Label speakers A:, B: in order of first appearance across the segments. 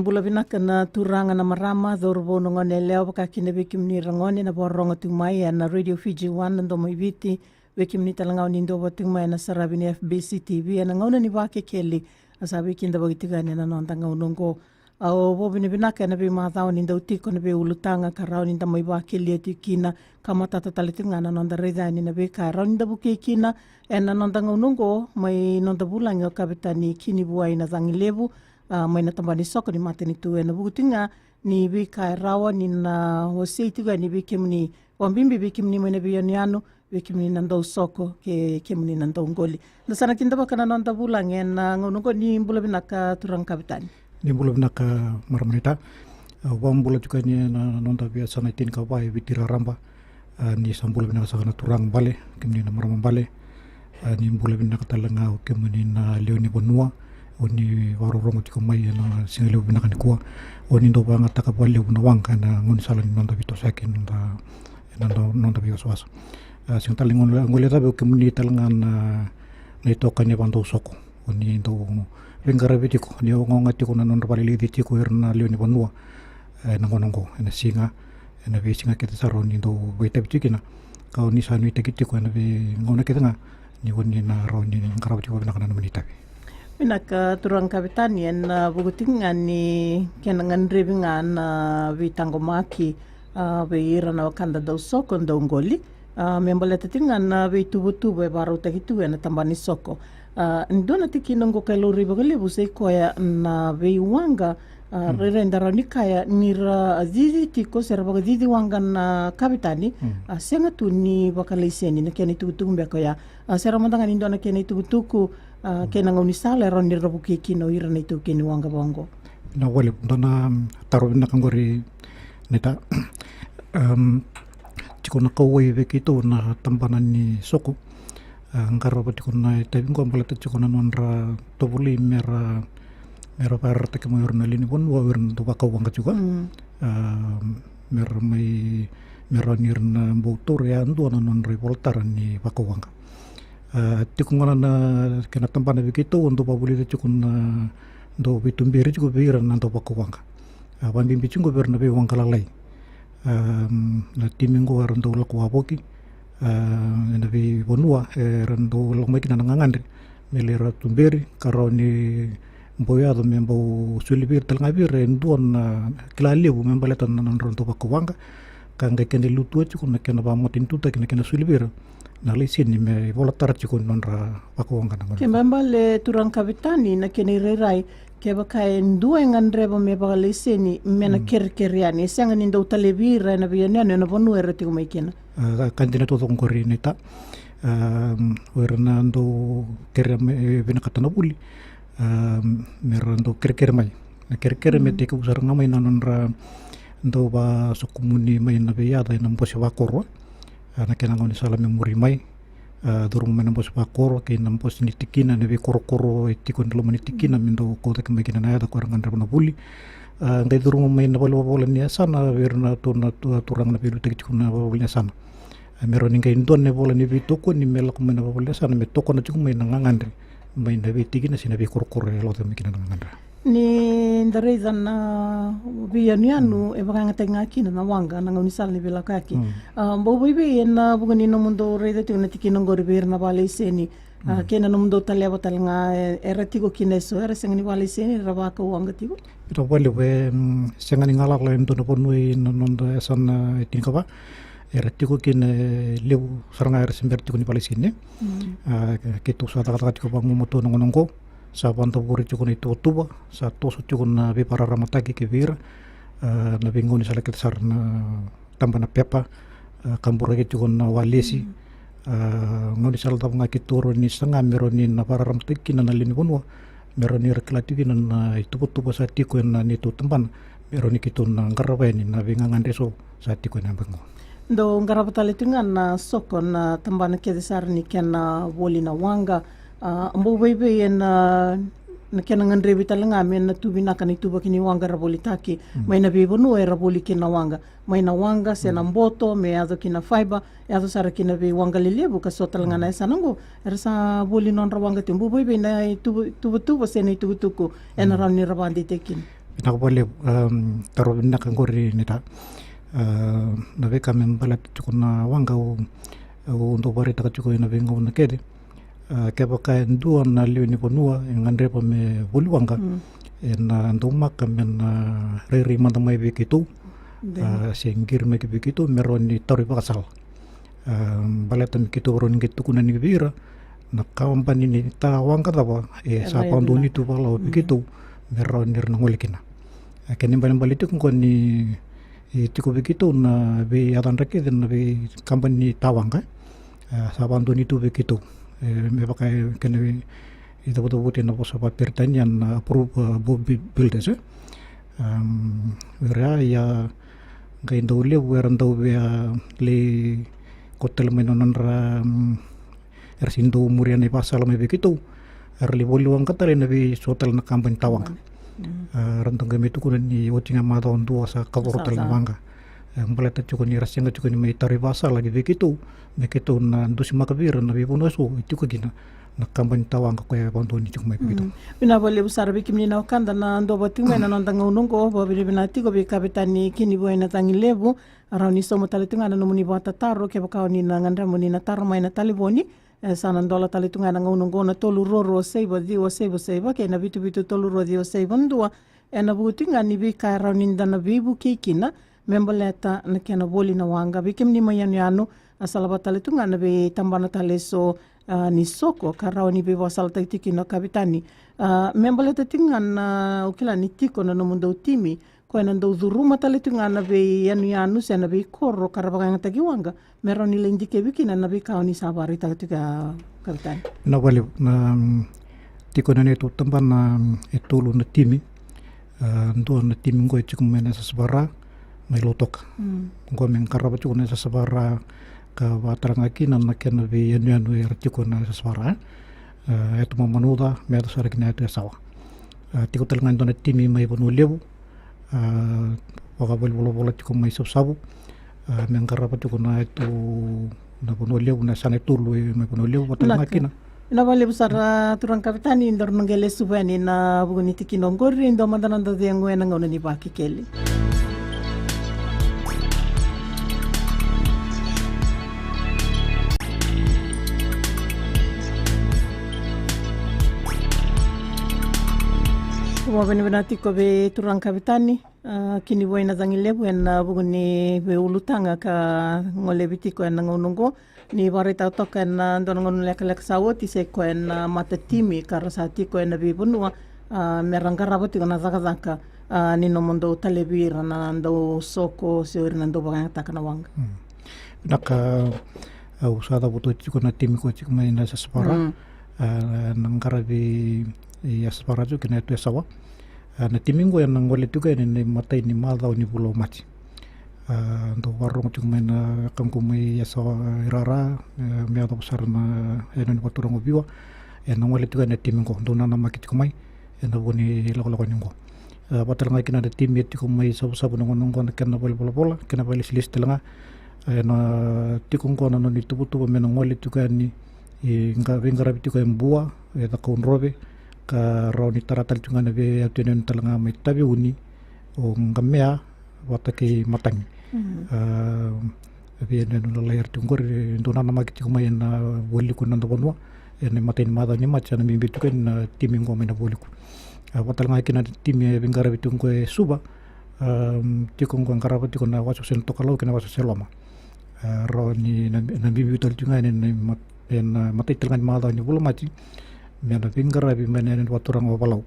A: mbola vinaka na turanga na marama dhorovono ngone leo wakakine wiki mnira ngone na boronga tumai na Radio Fiji 1 ndo maiviti wiki mnita langao ni ndo tumai na sarabini FBC TV na ngauna ni wake keli asa wiki nda wagitigani na nondanga unongo au bobini vinaka na bi mathao ni ndo tiko na bi ulutanga karao ni ndo maiwa keli atikina kama tata talitinga na nonda redani na bi karao ni ndo bukikina na nondanga unongo mai nonda bulangi kapitani kini buai na zangilevu mai na tambani soko ni mateni tu na bukutinga ni bika rawa ni na hosei tiga ni bikimni wambimbi bikimni mai na biyaniano bikimni nando soko ke kimni nando ngoli na sana kinda bakana nanda bulang na ngongo ni mbula binaka turang kapitani
B: ni mbula binaka maramanita wambula juga ni na nanda biasa na tin kawai bitira ramba ni sambula binaka sana turang bale kimni na maramam bale ni mbula binaka talanga kimni na leoni bonua oni warorongo tiko mai na singale binaka ni kuwa oni ndo banga takapwale unawanga na ngoni sala ni nonda bito sake nonda biyo swasa sing taling ngole tabe kemuni talangan na itoka ni bantu soko oni ndo bengara bitiko ni ngonga tiko na nonda pali tiko irna leo ni bonua na ngonongo na singa na be singa kita saro ni ndo baita bitikina ka oni sanu itekitiko na be ngona kita nga ni woni na ro ni ngara bitiko na kana menita
A: Minaka turang kapitani na bugutingan ni kenangan driving na vitangomaki beira na wakanda daw soko ndaw ngoli membaleta tingan na tubu baru takitu na tambani soko ndona tikinongo kalori bagali busay koya na wanga rerendara nikaya nira zizi tiko serbaga zizi wanga na kapitani senga tu ni bakaliseni na keni tubu mbekaya seramandangan indona keni tubu kena ngau ni sala ron ni rabuki kino ira na itu kini wanga bongo
B: na wale dona taro na kangori neta tiko na kawai vekito na tampanan ni soko ngaro ba tiko na tabi ko ambala tiko na nonra tobuli mera par teke mo yorna lini bon wa wirna to baka wanga juga mera mai mera nirna motor ya ndo na nonra voltaran ni baka wanga tikungana na kena tampana begitu untuk pabuli itu cukup na do bitumbiri cukup biran nanto pakuwanga banding bicungo berna be wang kalalai na timingo rando laku aboki na be bonua rando lomai kina ngangandri melera tumbiri karoni boyado membo sulibir talngabir enduan kilalibu membaletan nan rando pakuwanga kanga kene lutu cukup na kena bamotin tuta kena sulibir na lisini me volatar chikun nonra pakuwanga nangon
A: kembambale turang kapitani na kene rerai keba kai ndua ngandreba me ba lisini mena kerkeriani sanga nindo talebira na biana na bonu erati kumaikena
B: kantina to ngori neta werna ndo kerame bina katana buli merando kerker mai na kerker me te ku saranga mai nonra ndo ba sukumuni mai na beyada na mposi wakoro na kena ngoni sala memori mai durung menembus pakor ke nembus ni tikina nebe koro itikon lo mani tikina mindo ko tak megina na da korang andra buli ngai durung mai na bolo ni sana verna to na turang na bilu tik na bolo sana mero ni ngai ndon ne bolo ni bitoko ni melak mena bolo sana me toko na cuk mai na ngandri mai na bitikina sina be koro lo ta megina na ngandra
A: ni ndareza na bianianu e baka ngatenga kina na wanga na ngoni sal ni bela kaki bobo ibe na bugani no mundo reza tina tikino ngori bir na bale seni kena no mundo taleba talnga eratigo kineso era sengani bale seni rabaka wanga tigo
B: ito bale we sengani ngalak lain to no ponui nondo esan tinkaba eratigo kin lebu saranga er sember tigo ni bale seni ketu sa taka tiko bangu moto nongo sa bantu buri cukun itu tuba sa tosu cukun na be para ramatagi ke vir na bingung ni sala sar na tambah na pepa kambur ke cukun na walesi ngoni sala tap ngaki turu ni sanga meroni na para ramatagi na nalini bunwa meroni reklativi na itu tuba sa tiku na ni tu tempan meroni kitu na ngarawe ni na bingangan deso sa tiku na bango
A: do ngarapatali tungan na soko na tambana ke sar ni kena woli na wanga ambo bebe na kena ngandre bitalanga men na tubina kan itu bakini wanga raboli taki mai na bebo no era boli kina wanga mai na wanga se na mboto me azo kina fiber azo sara kina be wanga lelebu ka sotalanga na sanango era sa boli non rawanga timbu bebe na tubu se na tuku ena rani rabandi tekin
B: pinakapale taro pinakangori nita na veka membala tukuna wanga untuk barita kacuko na venga una kede kepa ka ndua na leo ni ponua ngandre pa me buluanga na nduma kamen riri manda mai begitu sengir me begitu meroni tori pasal baleta me kitu ron gitu kuna ni bira na kawan ni ta wanga tapa sa pandoni tu pala begitu meroni na ngolikina kene balitu ko ni tiko begitu na be adan reke na be company tawanga sa pandoni tu begitu me pakai kene itu betul-betul na posa pa pertanyaan approve builders ya kay ndole weran daw le kotel menonan ra ersindo murian ay pasal may begitu erli boluang katare na be sotel na kampanya tawang rantang kami tu kunan ni watching amata on dua sa kaborotal na manga baleta cukup ni rasanya cukup ni may tari pasal lagi begitu na ndusi makabira na be bonoso itu kagina na kampanya tawang kaya bantu ni cukup may begitu
A: bina boleh besar bikin ni na kanda na ndo bating may nanondang unong ko bo binati ko bi kapitani kini boy na tangi lebu araw ni somo talitunga na numuni bata taro ke bakaw ni na ngandra mo ni na taro may na taliboni sana ndola talitunga na unong ko na tolu roro seiba di o seiba ke na bitu tolu ro di o seiba ndua na butinga ni bi ka araw ni ndana bibu kikina memboleta na kena boli na wanga bikim ni mayan yanu asalaba talitunga na bi tambana taleso ni soko karao ni bebo asal tiki no kapitani memboleta tingan ukila ni tiko na mundo timi ko na ndo zuruma tale tingan na be yanu se na be korro karabanga tagi wanga meron ni lendi ke bikina na be kauni sabari tika kapitani
B: na wale na tiko na neto tamban na etulu na timi ndo na timi ngo chikum mena sa sabara may lotok ngo men karaba chukuna sa sabara ka watarangaki na nakena be yanu ertiko na saswara eto mamanuda medo sara kina eto sawa tiko talangan dona timi mai bono lebu waka bola tiko mai sabu mengkara tiko na eto na bono lebu na sana tulu mai bono lebu watarangaki na
A: ina vale besar turang kapitani ndor nongele subani na buguni tiki nongori ndo mandananda dengo ena ngona ni baki keli Wa benati ko be turang kapitani kini boina zangi lebu en buguni be ulutanga ka ngole bitiko en ngonongo ni barita toka en don ngon lek sawoti se ko en mata timi karasati ko en be bunua merangara boti na zaka ni no mondo talebira na ndo soko se ori ndo baga takana wanga
B: naka usada buto chiko na timi ko chiko mai na saspara nangara bi ya saspara jo kena tu sawa na timingo yang ngole tuga ni matai ni malda ni pulau mati ndo warung chiko mai na kangkumai ya sawa rara me ado besar na eno paturong biwa en ngole tuga na timingo ndo na maki chiko mai endo boni loko nyongo patalanga kina de tim chiko mai sabu nongo na kena bola kena bali silis telanga na tikong na ni tubu me ngole tuga ni nga vengara bitiko mbua eta kon robe ka rauni taratal tunga na be atenen talanga mai tabi uni o ngamea watake matang be no layer tungor ndona na makiti ko mai na woli ko nando bonwa ene maten mada ni macha na mi bitu ken timi ngo mai na woli ko watalanga kina timi vengara bitungo suba tikong ko ngara bitiko na waso sen tokalo kina waso seloma rauni na bibi tal tunga ne en matai telangan mada ni bulu mati mena vingara bi menen waturang wabalau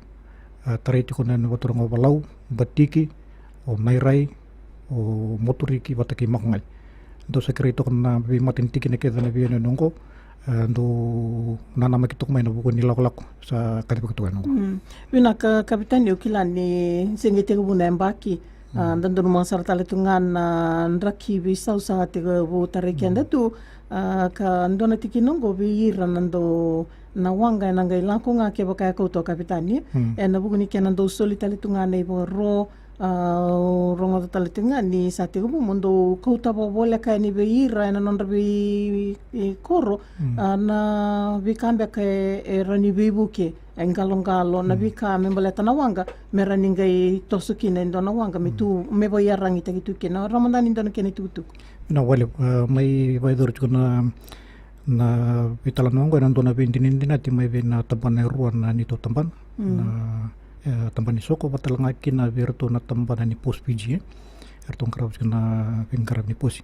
B: tarai tikonen waturang wabalau batiki o mairai o moturiki bataki makangai do sekre to kana bi matin tiki ne kedana bi nongo ndo nana makitok mai na buku ni lak sa kadi begitu kan
A: bina ka kapitani ukilani sengete buna embaki dan rumah sarta letungan nraki bisa usaha tiga bu tarekian tu ka ndona tiki nongo bi ranando na wanga nanga ilako nga ke baka ko to kapitani na buguni kenan do solita letungan nei bo ro rongo talatinga ni sa tigo mundo kauta bole ka ni beira na non rabi koro na vikambe ka rani bibuke engalongalo na vika membaleta na wanga meraninga i tosuki na ndona wanga mitu mebo yarangi tagitu kena ramadani ndona kena tutu
B: na wale mai vai dur na vitala nongo na ndona bindinindina ti mai na tampana ruan na nito tampan na tampani soko batalanga kina virtu na tampana ni pos PG ertong krabs kena pingkarab ni posi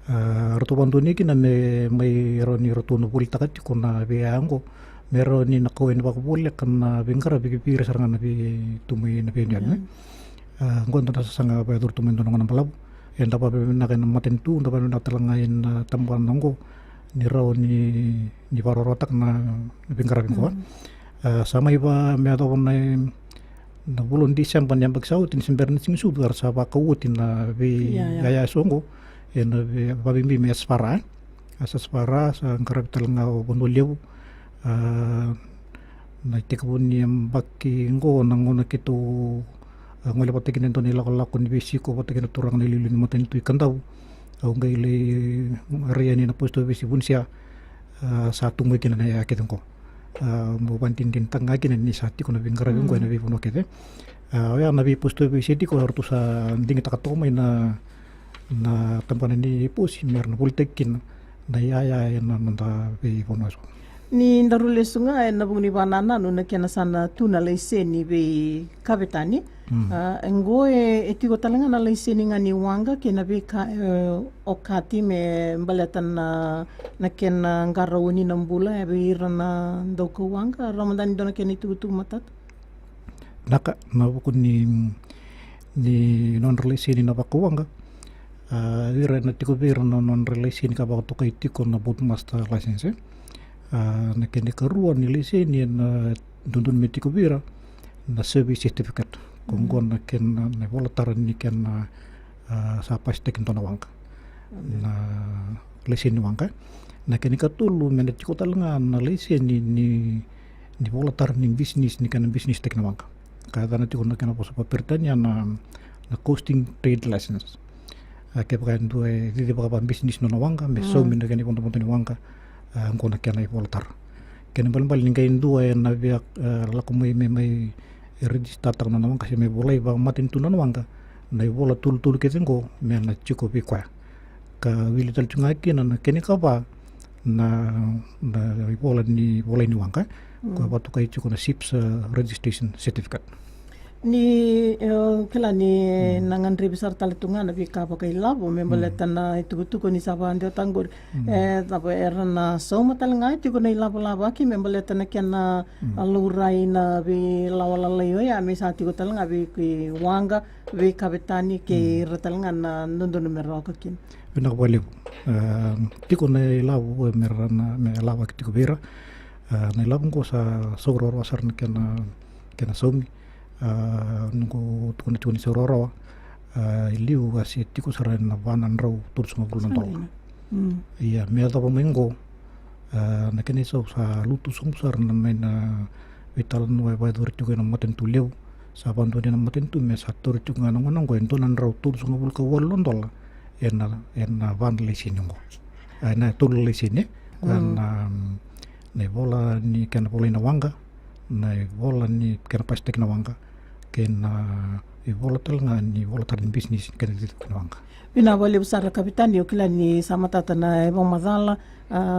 B: erto bandoni kina me mai roni roto no pulita kati kona beango mero ni nakawin ba kubule kana pingkarab bigipir saranga na bi tumai na pindian ngon tanda sanga ba dur tumai ndona ngana palabu enda pa na kana matentu nda pa na talangain tampan nongo ni raw ni parorotak na pingkarab ko sama iba me ato na bulan Desember yang bagsau tin semberni sing sugar sa ba kawutin na bi gaya songo en babimbi me aspara sa karab talanga bonolyo na tikbun yang bakki ngo nangona kito ngole patekin ento nila kolakon bisi ko patekin turang nililin maten tu ikandaw au ngayle riani na posto bisi bunsia sa tungoy kinana yakitong ko mo bantin tanga kina ni sati ko na bingara ko na bipuno kete ya na bi posto bi siti ko hartu sa ding takatomay na tampanan ni posi mer na poltekin na ya na manda bipuno so
A: ni ndarule sunga na buni banana no na kena sana tuna leiseni be kavetani ngoe etiko talanga na leiseni ngani wanga kena be ka okati me mbalatan na kena ngarawuni nambula be irana ndoko wanga ramadani dona kena itu matat
B: naka na bukun ni non leiseni na bakuwanga ira na tiko be non leiseni ka ba to kai tiko na bot master license na kene karuan ni leseni na dundun metiko bira na service certificate konggon na ken na volataran ni ken sa pastek ntona wangka na leseni wangka na kene katulu mena tiko talanga na leseni ni volataran ni business ni kan business tek na wangka kada na tiko na kena posa papertanya na coasting trade license ke pakan due di pakan business no wangka me so min kene ponto ni wangka ngona kena ipolatar kena bal ningain dua na biak laku mai register tak na wang kasi me bolai ba matin tu na wang na bola tul ketengo me na chiko pikwa ka wili tal chunga kena na kene ka ba na bola ni wang ka ko ba tu kai chiko na SIPS registration certificate
A: ni kala ni nangan rebisar talitunga na bika pa kay labo membalatan na itugutuko ni saban dio tanggor tapo erna so matalanga ito ko na labo ki membalatan na kyan na aluray na bi lawalalayo ya may sa ati ko talanga bi ki wanga bi kabetani ki ratalanga na nundo numero kakin
B: binakbaliw tiko na labo merana me labo ki tiko bira na labo ko sa sogror wasar na kena somi nunggu tukuni sororo iliu kasi tiku saran na banan raw tur sa bulan tol iya meata pamengo na kene so sa lutu sumsar na may na vital no ay badur juga na maten tuliw sa bantu na maten tu me satur juga na ngonong ko ento nan raw tur sa bul ka walon tol na van lesin ngo na tur lesin na bola ni kan bola na wanga na bola ni kan pastek na wanga ken volatile nga ni volatile business ken dito kinawanga
A: bina wale usara kapitani okila ni samatata na ebong mazala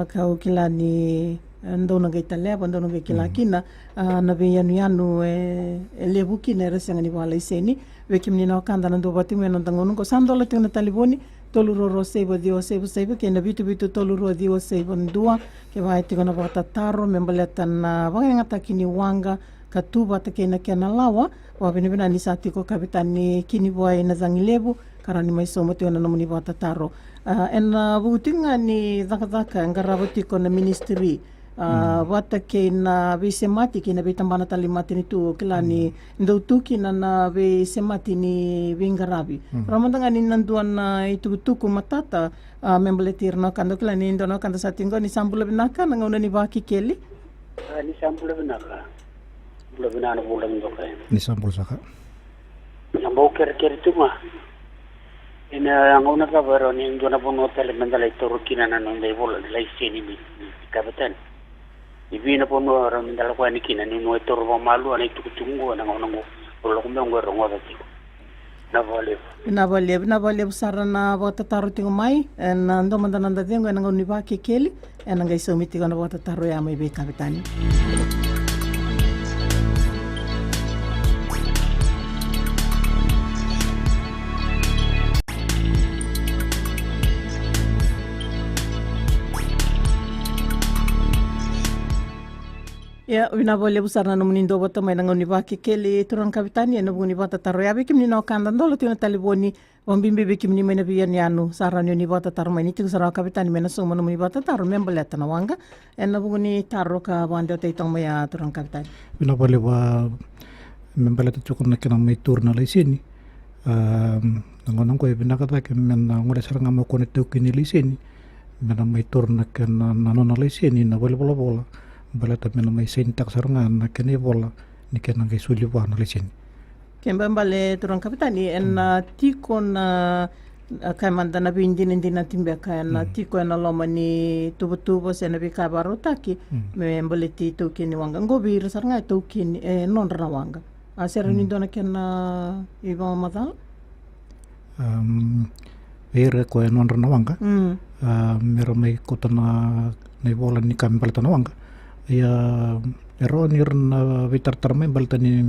A: ka okila ni ndona gaitale ndona gaikila kina na yanu lebu kina resanga ni wala iseni wekimni na kanda na ndo bati mena ndangono ko sandola tena taliboni toluro sebo dio sebo ke na bitu toluro dio sebo ndua ke vai tigona bata taro membaleta na wangata kini wanga katuba takena kena lawa wa bina ni satiko kapitani kini boy na zangilebu karani mai somo tena na muni bata taro butinga ni zakazaka ngaraboti ko na ministry wata ke na visemati ke na bitambana talimati ni tu kilani ndautuki na visemati ni vingarabi ramandanga ni nanduan na itutuku matata membeletir na kando kilani ndono kando satingo ni sambula binaka na ngauna ni baki keli
C: ni sambula binaka bula binana bula ndoka
B: ni sambula saka
C: Ambau kere tu mah. Ina ang una ka baro ni ndo na puno tele mandala itoro kina na nonda ibola lai sini mi kapitan. Ibi na puno ro mandala kwa ni kina ni no itoro ba malu ana tukutungu na ngona lo kumengo ro ngoda tiko. Na valeu sarana vota taru tingo mai na ndo mandana dengo na ngoni ba kekeli na ngai so mitigo na vota taru ya mai be kapitani. Ya, wina vole busarna no mnindo bota mai nangoni ba kekeli turang kapitani no buni bota taro ya bikim ni no kanda ndolo tino taliboni bombimbe bikim ni mena biyan yanu sarano ni bota taro mai ni tiku sara kapitani mena so mano ni bota taro memboleta na wanga en buni taro ka bande te tong mai turang kapitani
B: wina vole ba memboleta chukon na kena mai turna lai sini ngonong ko ibina kata ke mena ngore saranga mo kone tukini lai sini mena mai turna kena nanona lai sini na vole bola bala tapi nama sentak sarangan na kene bola ni kena ngai suli wa na lesin
A: kemba bale turang kapitani en tiko na kai mandana bindin ndina timbe kai na tiko na lomani tubu sena bi kabaro taki me mboleti to kini wanga ngobi saranga to kini non rana wanga asera ni dona kena iba madal
B: ere ko non rana wanga mero mai kotana nei bola ni kam balta wanga ya ero nirna vitar tarmai balta ni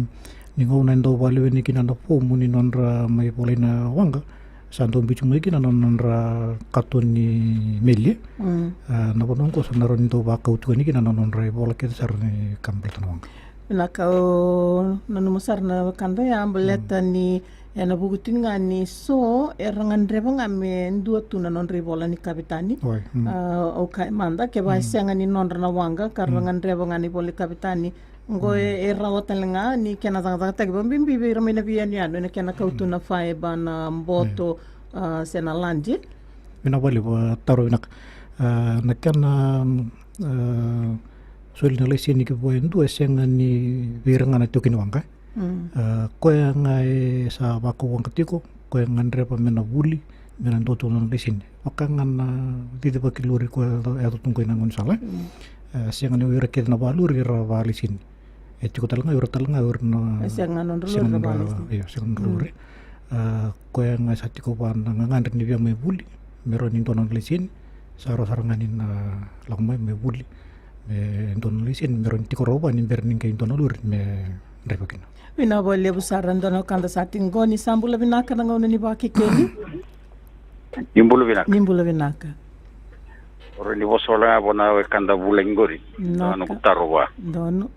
B: ngona ndo value ni kina no pomu ni nonra mai polina wanga santo bichu mai kina nonra katuni meli na bonon ko sanaro ndo ba kautu ni kina nonra bola ke sar ni kambal wanga
A: na kau nanu musar na kanda ya ambaleta ni na bugutin nga ni so erangan rebang ame ndua tuna non ribola ni kapitani okay manda ke ba senga ni non na wanga karangan rebang ni boli kapitani ngo rawatan nga ni kena tanga tag bimbi bi ramina bian ya no kena kautuna fae bana mboto sena landi
B: mina boli ba taro nak nakana soli na lesi ni ke bo ndua senga ni viranga na tukin wanga ko ngai sa bako wang ketiko ko ngandre pa mena buli mena ndoto non lesin makangan dite pa kiluri ko eto tungko nangon sala siang ni wira ke na baluri ra balisin etiko talanga ur na
A: siang non rulur ra balisin
B: ya siang rulur ko ngai satiko pa ngandre ni bia me buli mero ni non lesin saro saranganin lamai me buli me non lesin mero tiko roba ni berning ke lur me repakina
A: wina bolle busaran dono kanda satin goni sambula binaka na ngona ni baki keni nimbula binaka
C: oro ni bosola bona kanda bulengori no kutarowa
A: dono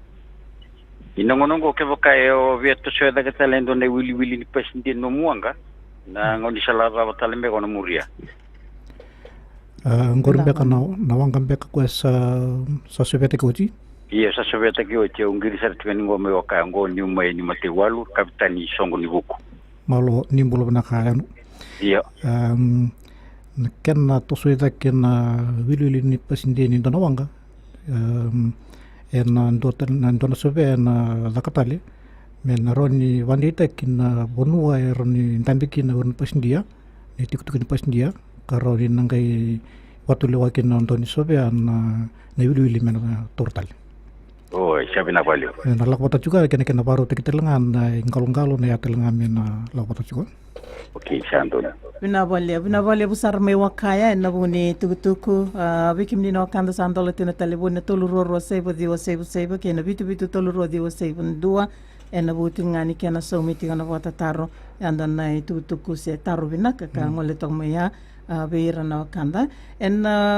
C: inongonongo ke bokayo vieto sweda ke talendo ne wili ni presidente no muanga na ngoni sala ba talembe kono muria
B: ngor beka na wanga beka ko sa sebete koji
C: iya sa sobeta ki oche ungiri sa tukani ngome waka ngo nyuma ni mate walu kapitani songo ni buku
B: malo nimbulo na kayanu
C: iya
B: kenna to soida kenna wilili ni pasinde ni dona wanga na ndona sobe na lakatale men roni wanita kinna bonua roni tambiki na roni pasindia ni tikutukini pasindia karo ni nangai watu lewa kinna ndoni sobe na wilili men tortale
C: oh siapa nak balik
B: na lakota juga kena baru kita lengan ingkalung-kalung ya telengan mena lakota juga
C: okey santo
A: bina bole busar me wakaya na buni tukutuku bikim ni no kanda sandola tina talibuna toluro sebo diwa sebo kena bitu toluro diwa sebo dua na buti ngani kena so miti kana wata taro anda na tukutuku se taro bina ka ngole tong meya beira na kanda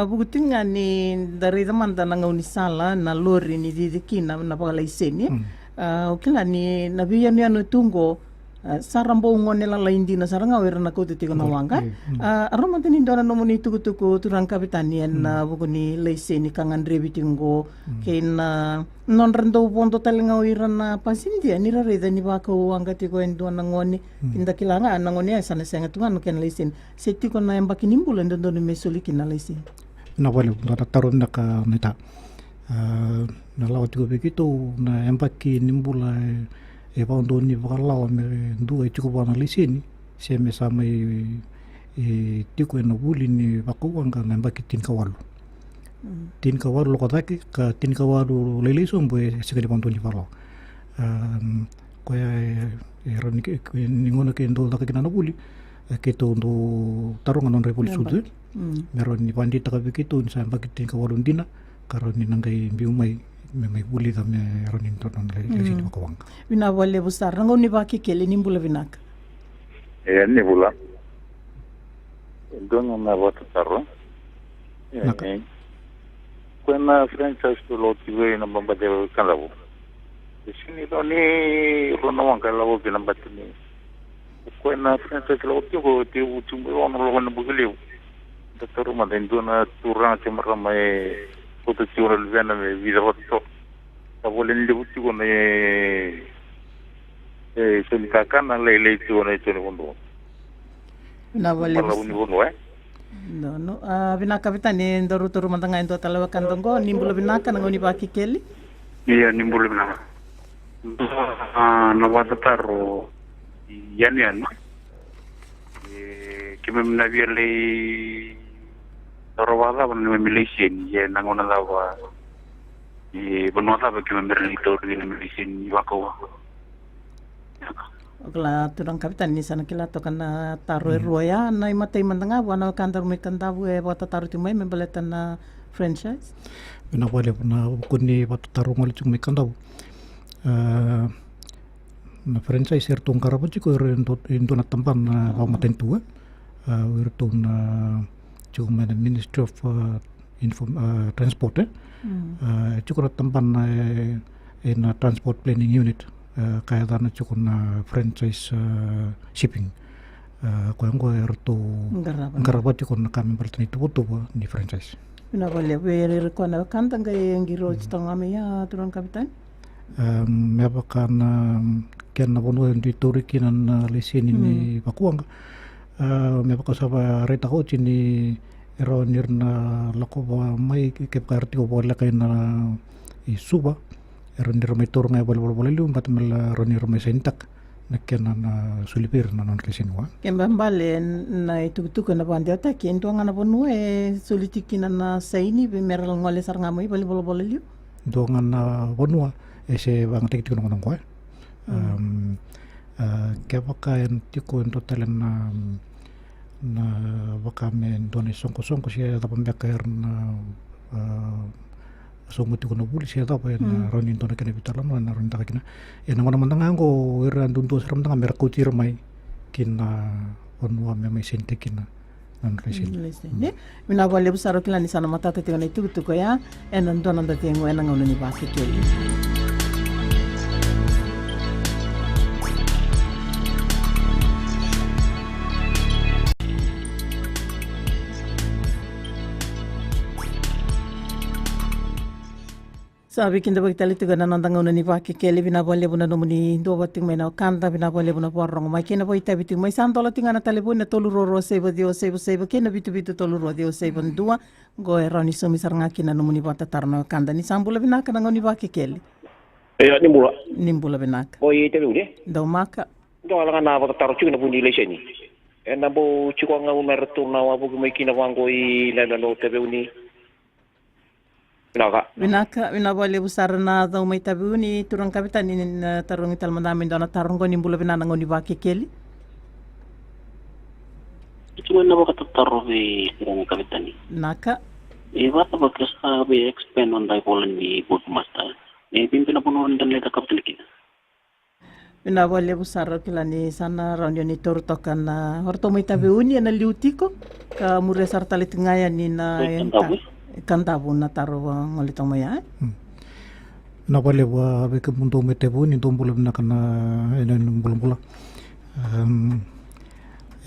A: bugutin nga ni dari zaman da nang unisala na lori ni didikina na pagala iseni okila ni nabiya ni anu tungo sarambo ngone la laindi na saranga wera na ko titiko na wanga aroma tini dona no muni tuku turang kapitani na buguni leiseni kangan rebitingo ken non rendo bondo talinga wira na pasindi ni ra reda ni ba ko wanga tiko endo na ngone pinda kilanga na ngone sana senga tungan ken leisen setiko na embaki nimbula ndo no mesoli kina leisen
B: na wale na tarun na ka neta na lawa tiko begitu na embaki nimbula e pa ndo ni wakalau me ndu e tuku wana lisini se me sa mai e tiku e na wuli ni wakauanga na mbaki tinkawalu. Tinkawalu loko take ka tinkawalu leileiso mbo e sekali pa ndo ni walau. Ko e rani ni ngona ke ndo take kina na wuli ke to ndo tarunga non repoli sudu. Mero ni pandita ka begitu ni sa mbaki tinkawalu ndina karo ni nangai mbiu mai me wuli da me rani ndo non leisini wakauanga.
A: Vina wale busar rango ni baki kele ni mbula vinaka.
D: Ni bula. Dono na vota tarro. Quena franchise to lo tive na bamba de kalabu. Sini do ni rono wan kalabu ke namba tini. Quena franchise lo tive te utumbo ono lo na bugaliu. Doctor ma dentro na turana che marra mai protezione del vena me vida voto. Ta volen le butti con se mi kakana le tuone tuone kondo.
A: Vina wale
D: busar.
A: No, vinaka vitani ndoru turu matanga endo talawa kandongo nimbula vinaka nangoni baki keli.
C: Iya nimbula vinaka. Na wata taro yani. Kime mnaviele rovada bana milisien ye nangona lawa. Benota ba kime merlito ni milisien wakawa.
A: Okla turang kapitan ni sana kila tokan na taro roya na imatay mandanga wana kandar may kandabu e wata taro timay membaletan na franchise.
B: Bina wale na kuni wata taro ngali chung may kandabu. Na franchise ertong karabachi ko endo na tampan na pamaten tua. Ertong na chung may Ministry of Transport chuko na tampan na in Transport Planning Unit. Kaya dana cukup na franchise shipping. Ko yang ko erto ngarabat cukup na kami bertani tu di franchise.
A: Ina wale wele ko na kantang kay ngiro chitong ame ya turang kapitan.
B: Mepakan kian na bono di turiki na lesini ni pakuang. Mepaka saba reta ko chini ero nirna lako mai ke karti ko bola kay na isuba. Roni romai turun ay boleh lu empat mel roni romai sentak nakena na sulipir na non kesinwa.
A: Kembali na itu na bandia ta kento ngana bonu e solitikina na saini be meral ngole sar ngamai boleh liu.
B: Dongan na bonua ese bang tek tik nong ko. Kepaka en tiko en total na wakame doni songko sia ta pembekar na so mutu kono buli sia tapa en ronin tona kene bitalam na ron takina en ngona mandanga ngo iran duntu seram tanga merku tirmai kina onwa me mai sente kina nan resin
A: ne mina wale busaro kila ni sana matata tingana itu ko ya en ndona ndate ngo en ngona ni baki keli. Sabi kinda bagitali tiga na nandang una ni baki keli bina boleh buna nomuni do bating mai na kanta bina boleh buna porong mai kena boy tabi ting mai santola tinga na telefon na tolu roro sebo dio sebo kena bitu tolu roro dio sebo dua go eroni sumi saranga kina nomuni bata tarno kanda ni sambula bina kana ngoni baki keli.
E: Nimbula
A: bina.
E: Boy tabi ude.
A: Do maka.
E: Do ala na bata taro chuna bundi leseni. Na bo chiko nga una returna wa bu mai kina wango I la no tabi uni.
A: Vinaka boleh besar na daw may tabi ni turang kapitan ni tarong ital mandamin daw na tarong ko nimbula binana ngoni baki keli.
C: Cuma na baka tataro be turang kapitan ni.
A: Naka.
C: Bata bakas be expand on dipolen ni boat master. Pimpin na punuan dan leda kapitan kita.
A: Vina boleh besar kila ni sana ronyo ni torutokan na horto may tabi uni na liutiko ka muresar talit ngayan ni na kantabu na taro ngolitong maya.
B: Na boleh buat beke mundo metebu ni tombol na kana enen bulan.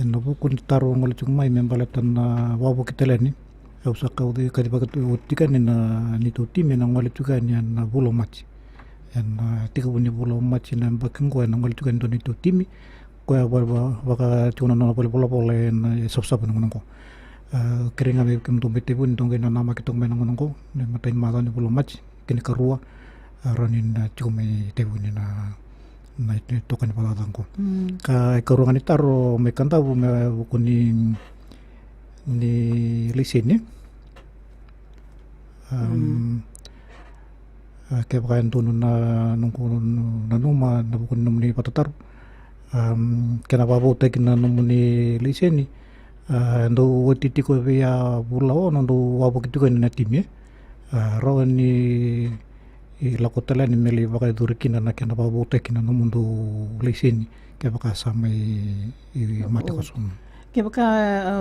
B: En buku taro ngolitong mai membalatan na wabu kiteleni. Usah kau di kadibagat utikan ni tu tim na ngolitong na bulo machi. En tiga punya bulo machi na bakeng ko na ngolitong ni tu tim. Ko ya baka tuna na boleh na sop na ko. Kering abi kem tumbe tebun tongge na nama kitong menang menangko ne matain mala ni bulo mach kini karua ronin na cume tebun na na ito toka ni patatang ko. Ka ikarungan ni taro may kantabu may buko ni lisini. Kaya baka tunun na nung nanuma na buko ni patataro. Kena babote kina ni lisini. Ndo watiti ko via bulao ndo wabo kituko ni natimi. Rawan ni lakotala ni meli baka durikina na kena babote kina mundo lisini. Kaya baka sama mati kosum.
A: Kaya baka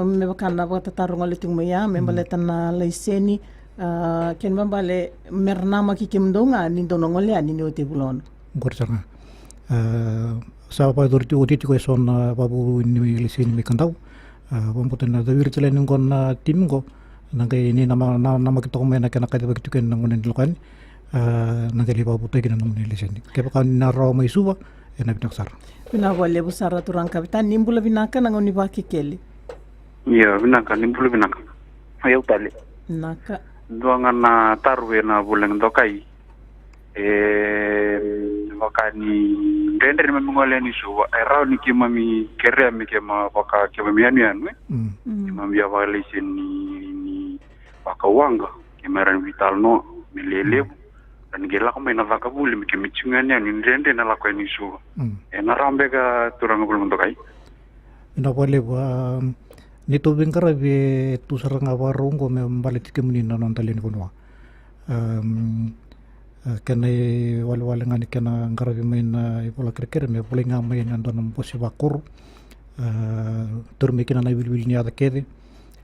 A: me baka na baka tatarong alitung maya me baletan na lisini. Ken bambale mernama kikimdonga nindo nongole ani ni ote bulon.
B: Gorjanga. Sa pa durti otiti ko son babu ni lisini me kantau. Pembuatan na dawir cila nungkon tim ko nangkai ini nama kita komen nak kaya begitu kan nungkonin lukan nangkai liba butai kita nungkonin lesen. Kaya kan naro mai suba enak naksar.
A: Bina boleh besar turang kapitan nimbula binaka nangoni baki keli.
D: Iya binaka nimbula binaka. Ayo tali.
A: Naka.
D: Duangan na tarwe na buleng dokai. Wakani render me mongole ni suwa era ni kima mi kere mi kema waka kema mi anu kima mi awali ni waka wanga kema ran vital no milele dan gela ko mai na waka buli mi kemi chungane ni render na la ko ni suwa na rambe ka turang bulung to kai
B: ina boleh ba ni to bengkara be tu saranga warung ko me balit kemni na non talin kunwa kena wal-wal ngani kena ngarabi main ipola kira-kira me boleh ngamai nando nam posi bakur turmi kena na bil-bil ni ada kede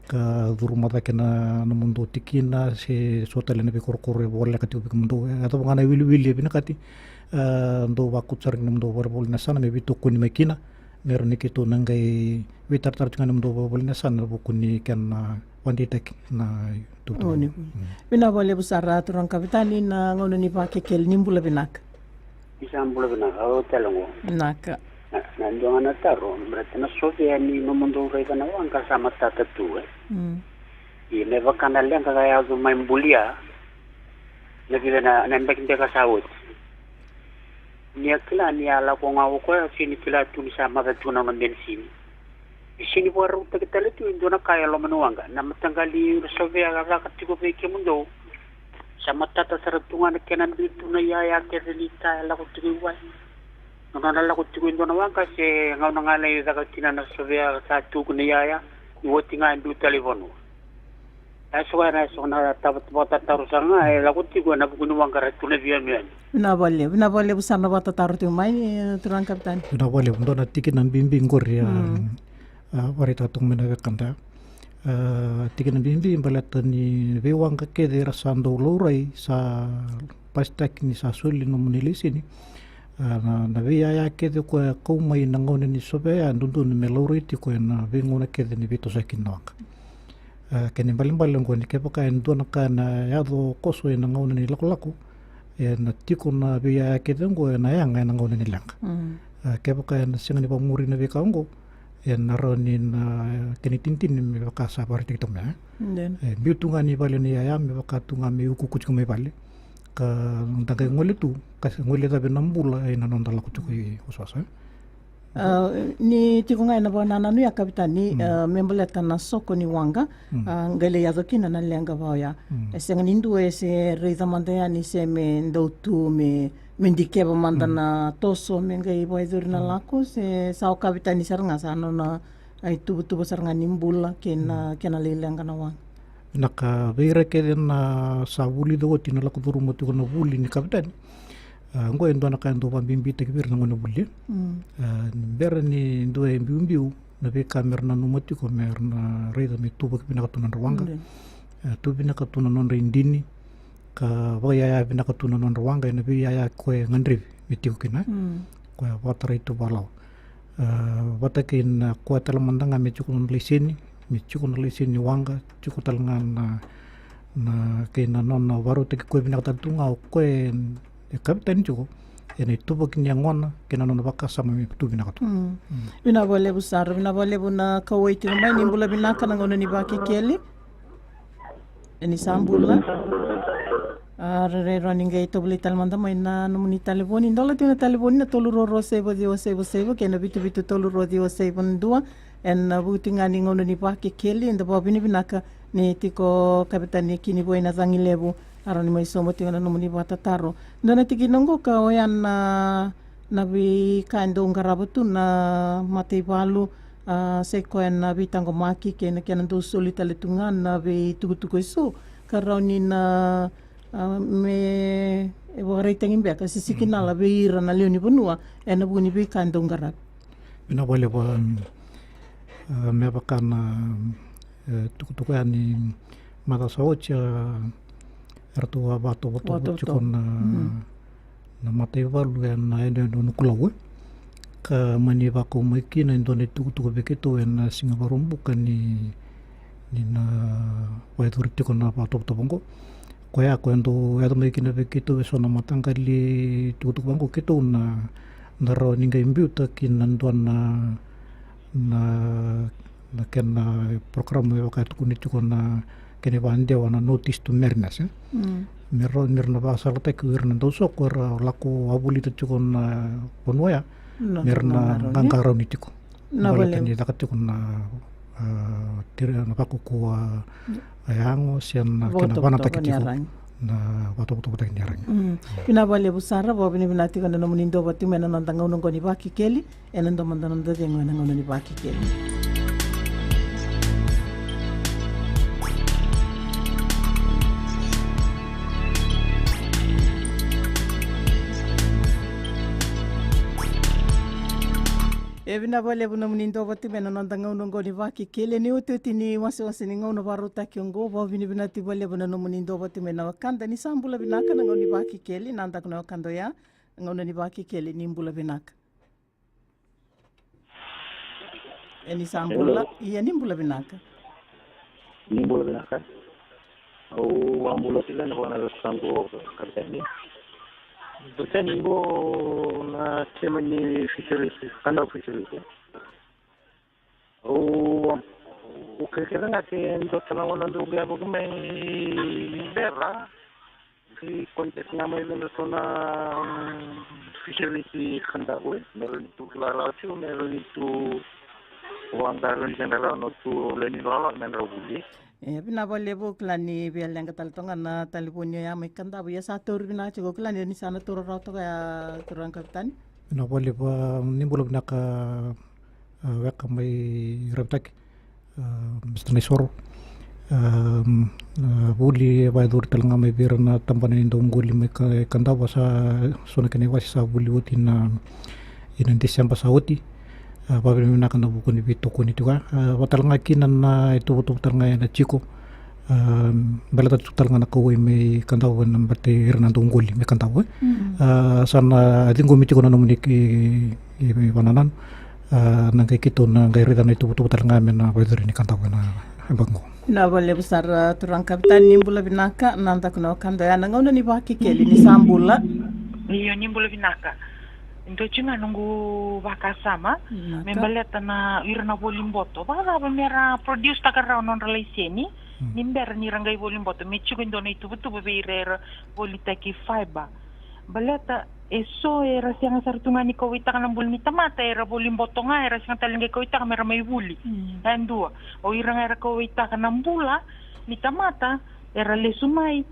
B: ka durumata kena namundo tikina se sotale na bikur-kur boleh kati ubik mundo atau ngana bil-bil ya bina kati ndo bakut saring namundo boleh nasana me bitu kuni mekina meron ikitu nangay witar-tar dengan namundo boleh nasana bukuni kena wanditek na
A: Oh ni. Bina boleh besar turang kapitan ni na ngono ni pakai kel nimbula binak.
C: Bisa ambula binaka o telongo.
A: Naka.
C: Na ndonga na taro berarti na sofia ni nomundo kai kana wanga sama tata tu Ile vakana lenga kaya zo maimbulia. Na vile na mbaki ndeka sawut. Ni akila ni ala ko ngawo ko sini kila tu ni sama ka tuna ng bensini. Sini baru kita lihat itu na kaya lo menuanga na matanggali sofia kakatiko pe kemundo. Sama tata saratungan kenan bitu na yaya kerelita la ko tuwa. Nana la ko tuwa ndo na wanga se ngaw nga lay daga tinana sofia sa tu ko ni yaya iwoti nga ndu telefono. So na tabat bota tarusanga la ko tuwa na buku wanga ratu na via mian.
A: Bina boleh besar na bata taruh tu mai turang kapitan.
B: Bina boleh ndo na tikin ng bimbing korea warita tung menawekanda tikin ng bimbing balatan ni bewang kakede rasando loray sa pastak ni sa suli no munilisi ni na beya kede ko may nangon ni sobe andun me loray ti ko na bengona kede ni bito sa kinawak kani balimbalang ko ni kepa ndo na kana yado koso nangon ni lakulako na tiko na beya kede ko na yang nangon ni lang kepa na singa ni pamuri na bekango naronin kinitintin mi baka sa party kitom ya biutunga ni bale ni ya mi baka tunga mi ukukuch ko me bale ka ndagay ngole tu kasi ngole tabi nambula ay nanondala ko tukoy uswasa
A: ni tiko ngai na bana nanu ya kapitan ni membeleta na soko ni wanga ngale ya dokina na lenga baya esenga nindu ese reita mandaya ni se me ndotu me mendikeba mandana toso mengai boy durna lako se sao kapitan ni saranga sana na ai tubu saranga nimbula kena leleng kana wang
B: naka beira keden na sabuli do tina lako duru motu kono buli ni kapitan ngo endo naka endo pambimbi te kibir ngono buli ber ni ndo e mbiu na be kamer na numoti ko mer na reida me tubu kibina katuna rwanga tubina katuna non reindini ka waya bina katuna non rwanga na bi ya ko ngandri mitiku kina ko watara itu balau watakin ko talamandanga me chukun lisini wanga chukutalngan na kina non waru te ko bina katunga ko kapitan chuko ene tubo kinyangona kina non baka sama me tu bina katu
A: bina boleh besar bina boleh buna kawai tu mai nimbula bina kana ngono ni baki keli ini sambula Re ninguém to beli talmanda mai na no muni telefone ndola tina telefone na tolu ro sebo ke na bitu tolu ro dio sebo ndua en buti ngani ngono ni pa ke keli nda pa bini binaka ni tiko kapitani kini boy na zangi lebu aro ni mai somo tina no muni pa tataro ndona tiki nongo ka oyan na bi kando ngarabutu na mate balu se ko en na bitango maki ke na ndu solita le tunga na bi tukutuko isu karoni na me e vorrei tengin beka sisiki na la beira na leoni bonua e na buni be kandong garap
B: ina wale ba me bakana tuku ani mata saocha artu abato boto chukon na mate valu na ene no kulawe ka mani ba ko meki na indone tuku beketo en singa barumbuka ni na waitur chukon na bato bongo ko ya ko ndo ya me kina bekitu so na matanga li tu bango kitu na ro ninga imbuta kin ndon na ken program yo ka tu ni tu na ken bande wana notice to mernas mirna ba sa ta ku irna do so ko la ko abuli tu na ponwa mirna ngangaro ni tu na bale ni ta tu na tira na pa ko ayango sian na kena bana takitiko na wato tak nyarang
A: pina bale busara bo bini binati kana no munindo batu mena nantanga unong ni baki keli enando mandana de ngona ngona ni baki keli Evina bale buna munindo batu mena nantanga unong ni baki keli ni ututi ni wasi ni ngono baruta kiongo bo bini binati bale buna no munindo batu mena wakanda ni sambula binaka na ngoni baki keli nanda kuna wakando ya ngona ni baki keli ni mbula binaka ni sambula iya ni mbula binaka
E: au ambula sila na wana sango kapitani Butani bo na tema ni fisheries, kanda fisheries. Ukikira ngati ndo tanaona ndo gabo kume berra. Fi kontek na mai ndo tona fisheries kanda we, mero tu la tu mero tu wanda ron general no tu leni rola mero buli.
A: Bina bole bo klani bialenga taltonga na taliponyo ya mai kanda bu ya sator bina chigo klani ni sana toro roto ya turang kapitan
B: bina bole ba nimbulo bina ka weka mai rabtak mestani soro buli ba dur talanga mai birna tambana indo ngoli mai kanda basa sona kene wasi sa buli uti na ina Desember sa uti Babi mina kana buku ni bitu kuni juga batal ngaki na itu betul ngai na ciko bela tu tal ngana ko me kanda wan bate Hernando Ngoli me kanda we sana dingo mi ciko na nomni ki bananan nang kai kito na ngai rida na itu betul ngai me na baiduri ni kanda wana bango
A: na bole besar turang kapitan nimbula binaka nanta kuna kanda ya ngona ni baki keli ni sambula
F: iyo nimbula binaka Ndo chinga nungu wakasama, membaleta na irna volimboto. Baka mera produce takara non relaiseni, nimber ni rangai volimboto. Mechugo indona itu betul bebeira volitaki fiber. Baleta eso era siang sartunga ni kawita kanang bul mitamata era volimboto nga era siang talinga kawita kamera may vuli. Andua o irang era kawita kanang bula mitamata era lesumay.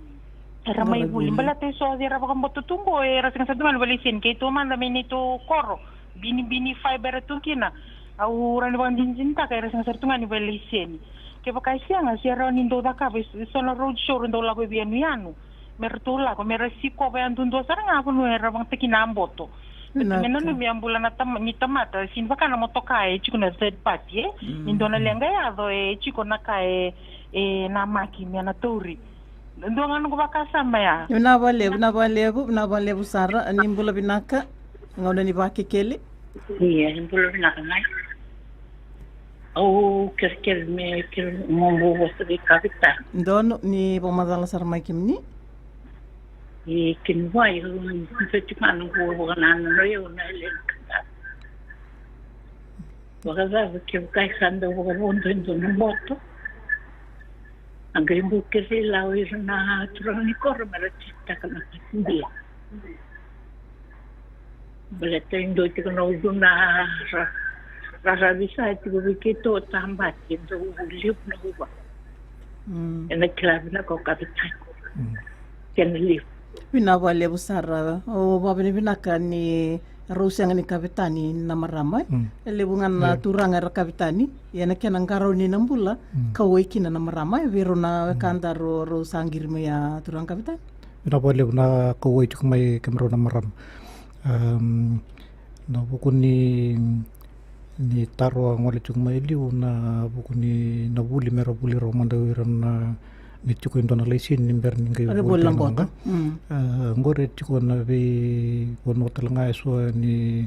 F: Era may buli balate so era bakang botutungo era sing satu mal balisin kay to man lamin ito koro bini fiber to kina au ran bang dinjinta kay era sing satu ni balisin kay bakay siya nga siya nindo da ka so na road show ndo la ko bianu mertula ko meresiko ba andundo sarang ako no era bang tekinamboto Menon mi ambula na ni tamata sin baka na motokae chiko na third party nindo na lenga ya do chiko na kae na makina na tori Ndongan ko bakasama ya.
A: Una bale bu sara nimbula binaka ngona ni baki keli.
G: Iya, nimbula binaka nai. Kerkel me mombo wasri kapita.
A: Ndono ni pomadala sarma kimni.
G: Kin wai fetiman ko nan reo na len. Wakaza ke kai sanda ko bondo ndo moto. Ang gaibu kiri lau irna turang ni kor mara cita kana dia. Baleta indo tika na uduna rasa bisa tika bikito tambat indo liup na uba. Ena klabi na ko kapitan. Kena liup.
A: Pinawale busara o babini binaka ni Rusia ngani kapitani na marama lebungan na turanga ra kapitani yana kena ngaro ni nambula kaweki na marama vero na kanda ro sangir me ya turang kapitani
B: pinawale na kaweki kumai kamro na maram na bukun ni taro ngole kumai liu na bukun ni na buli mero buli ro mandawiran na ni cukup indona lesin ni ber ni ngai
A: bolang bota
B: ngore cukup na be wono telanga so ni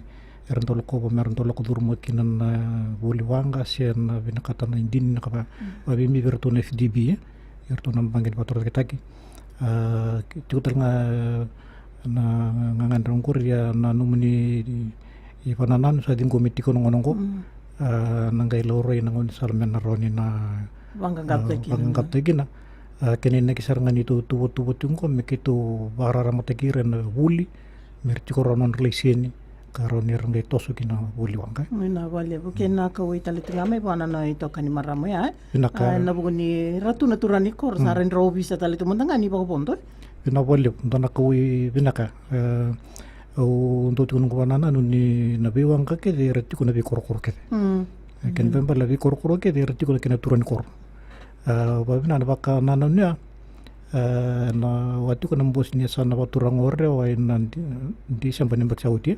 B: erntolo ko merntolo ko durmo kinan na boli wanga sen na binakata na indin na kapa babi mi berto na FDB erto na bangin pator ketaki cukup telanga na ngangan rongkur ya na numuni i pananan sa dingo mitiko ngonongo nangai loro ina ngon salmen na roni na
A: wanga
B: gaptegi na kene na kisarangan itu tubo tungko mekitu barara matekiren wuli merti koronon relisieni karoni rangai tosu kina wuli wanga
A: na wale bukena ka wi tali tengame bana na ito kani maramo ya na buguni ratu naturani kor saren robi sa tali tumandanga ni bako ponto
B: na wale ndana ka wi binaka o ndo tungu bana na ni na biwanga ke de reti kuna bi korkor ke ken bemba la bi korkor ke de reti kuna kina turani kor babina na baka nananya na watu kana mbosnia sana watu rangore wa ina di sambani baksauti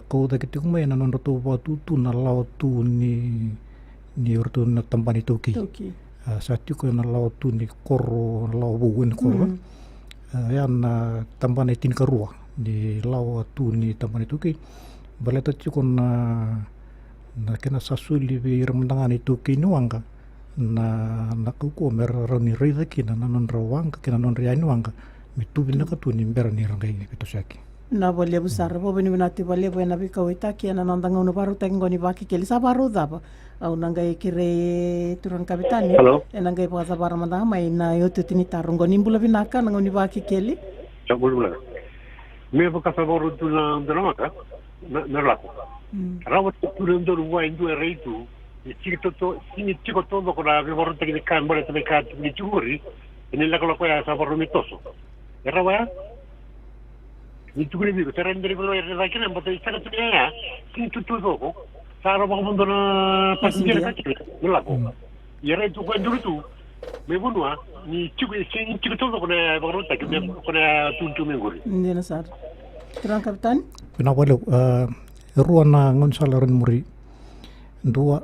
B: kau da kitu kuma ina nondo tu watu tu na lau tu ni urtu na tambani toki satu ko na lau tu ni koro lau bugun koro ya na tambani tin karua di lau tu ni tambani toki baleta cuko na kena sasuli bi remandangani toki nuanga na kuko mer roni rida kina non rawang kina non riani wanga mitu bina ka tu nimber ni rangai gitu saki
A: na boleh besar bo bini binati boleh bo na bika wita ki na nandang uno baru tengo ni baki keli sabaru daba au nangai kire turang kapitani nangai pa sabar manda mai na yotu tini tarungo nimbula binaka nango ni baki keli
H: sabulula me boka sabaru tu na ndramaka na lako rawat tu ndo ruwa ndu reitu chico todo con la borrata che cambia le carte di giuri e nella cola qua sa borro mitoso era va di giuri di per rendere quello era che non poteva stare tutto sin tutto dopo sarà un mondo na passeggero nella cola era tu quando tu me buono ni chico todo con la borrata che con la tuntu menguri
A: ndena sar turang kapitan
B: pina wale ruana ngonsalaren muri dua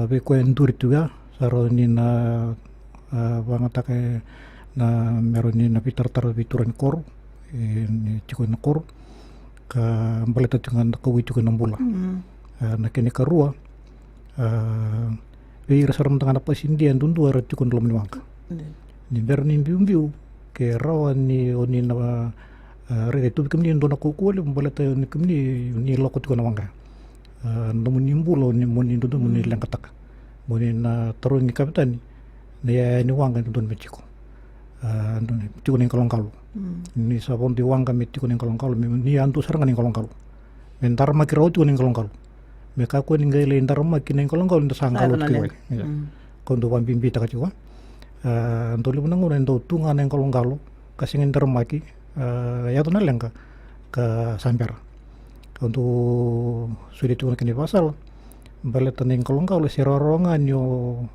B: beko enduri tuga saro ni na bangata ke na meroni na pitar tar bituran kor ni cikon kor ka baleta dengan ko witu ke nambula na kene karua be rasaram tanga pa sindi andundu ara cikon lom niwangka ni berni biu ke rawan ni oni na re tu kemni ndona ko ko le baleta ni kemni ni lokot ko nawanga namun nimbulo ni moni ndu moni langkatak moni na tarun ni kapitani ne ni wanga ndu mechiko ndu tiko ni kolongkalu ni sabon di wanga metiko ni kolongkalu ni antu saranga ni kolongkalu mentar makiro tiko ni kolongkalu me ka ko ni ngale ndar makine kolongkalu ndu sangkalu tiko ko ndu wambimbi taka tiko ndu libu nangu ndu tunga ni kolongkalu kasingin ndar maki ya to nalenga ka sampera untuk sudah tu kini pasal balik taneng kolongkau le serorongan yo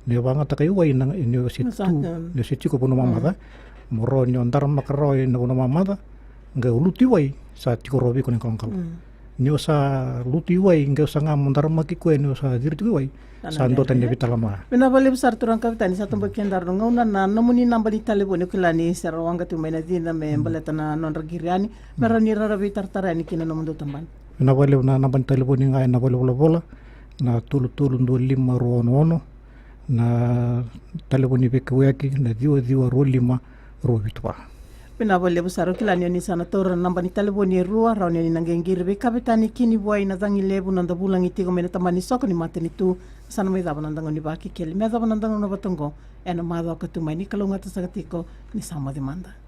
B: banget tak kayu wain nang ini situ ko puno mamata moro nyo ndar makaroi na puno mamata nggak luti wai saat ko robi ko kolongkau nyo sa luti wai nggak usah ngam ndar maki ko nyo sa dirti wai sando tande bitalama
A: bina bale besar turang kapitani satu bagian dar ngona na namuni nambali telefon kulani serawanga tu mena dina me baletana non regiriani merani rarabi tartarani kina nomundo tamban
B: bina bale na nambali telefon ngai na bale bola na tulu ndo lima rono na telefon ibe kweki na diwa ro lima ro bitwa
A: bina bale besar kulani ni sana tor nambali telefon ruwa rauni nangengir be kapitani kini buai na tangi lebu nanda bulang iti ko mena tamani soko ni mateni tu sana me daba nandang ni baki keli me daba nandang no batongo e na mātua ka tumai ni kalunga ta sakatiko ni Sama de Manda.